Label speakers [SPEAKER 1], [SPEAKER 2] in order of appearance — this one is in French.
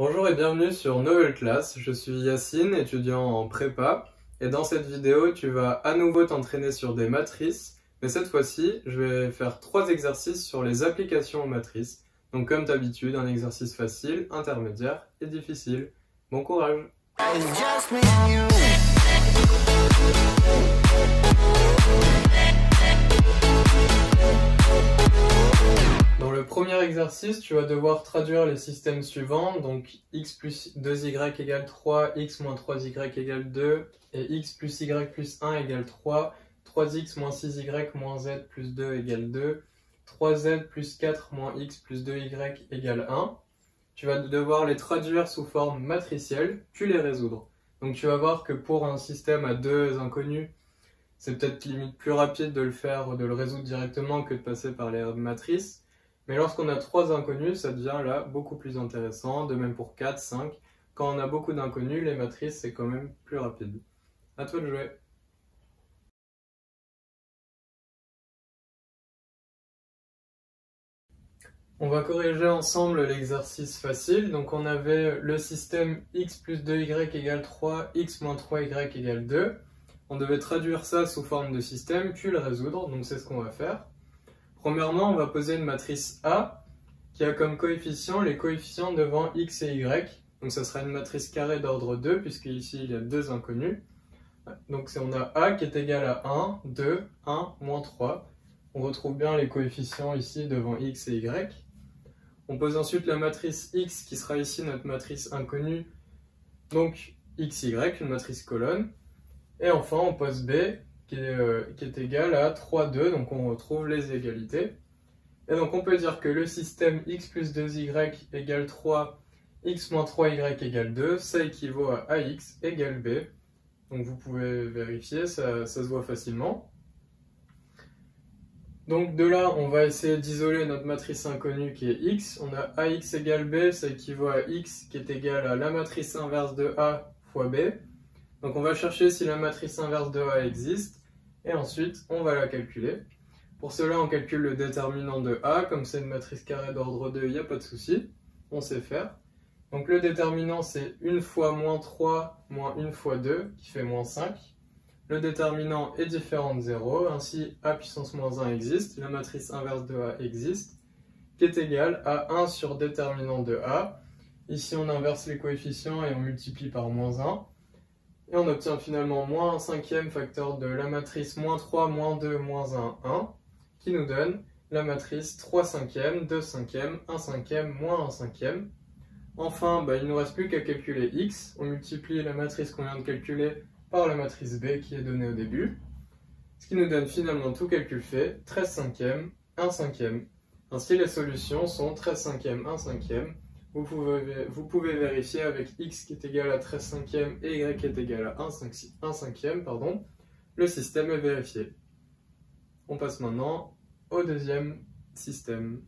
[SPEAKER 1] Bonjour et bienvenue sur Nouvelle Classe, je suis Yacine, étudiant en prépa, et dans cette vidéo tu vas à nouveau t'entraîner sur des matrices, mais cette fois-ci je vais faire 3 exercices sur les applications aux matrices. Donc comme d'habitude, un exercice facile, intermédiaire et difficile. Bon courage! Dans le premier exercice, tu vas devoir traduire les systèmes suivants, donc x plus 2y égale 3, x moins 3y égale 2, et x plus y plus 1 égale 3, 3x moins 6y moins z plus 2 égale 2, 3z plus 4 moins x plus 2y égale 1. Tu vas devoir les traduire sous forme matricielle, puis les résoudre. Donc tu vas voir que pour un système à deux inconnus, c'est peut-être limite plus rapide de le faire, de le résoudre directement que de passer par les matrices. Mais lorsqu'on a 3 inconnus, ça devient là beaucoup plus intéressant, de même pour 4, 5. Quand on a beaucoup d'inconnus, les matrices c'est quand même plus rapide. À toi de jouer. On va corriger ensemble l'exercice facile. Donc on avait le système x plus 2y égale 3, x moins 3y égale 2. On devait traduire ça sous forme de système, puis le résoudre, donc c'est ce qu'on va faire. Premièrement, on va poser une matrice A qui a comme coefficients les coefficients devant x et y. Donc ça sera une matrice carrée d'ordre 2, puisque ici il y a 2 inconnus. Donc on a A qui est égal à 1, 2, 1, moins 3. On retrouve bien les coefficients ici devant x et y. On pose ensuite la matrice X qui sera ici notre matrice inconnue, donc XY, une matrice colonne. Et enfin on pose B qui est égal à 3, 2, donc on retrouve les égalités. Et donc on peut dire que le système X plus 2Y égale 3, X moins 3Y égale 2, ça équivaut à AX égale B. Donc vous pouvez vérifier, ça se voit facilement. Donc de là, on va essayer d'isoler notre matrice inconnue qui est x. On a ax égale b, ça équivaut à x qui est égal à la matrice inverse de a fois b. Donc on va chercher si la matrice inverse de a existe, et ensuite on va la calculer. Pour cela, on calcule le déterminant de a, comme c'est une matrice carrée d'ordre 2, il n'y a pas de souci, on sait faire. Donc le déterminant c'est 1 fois moins 3 moins 1 fois 2, qui fait moins 5. Le déterminant est différent de 0, ainsi a puissance moins 1 existe, la matrice inverse de a existe, qui est égale à 1 sur déterminant de a. Ici on inverse les coefficients et on multiplie par moins 1. Et on obtient finalement moins 1 cinquième facteur de la matrice moins 3, moins 2, moins 1, 1, qui nous donne la matrice 3 cinquièmes, 2 cinquièmes, 1 cinquième, moins 1 cinquième. Enfin, il ne nous reste plus qu'à calculer x. On multiplie la matrice qu'on vient de calculer par la matrice B qui est donnée au début, ce qui nous donne finalement tout calcul fait, 13 cinquièmes, 1 cinquième. Ainsi les solutions sont 13 cinquièmes, 1 cinquième. Vous pouvez vérifier avec x qui est égal à 13 cinquièmes et y qui est égal à 1 cinquième, le système est vérifié. On passe maintenant au deuxième système.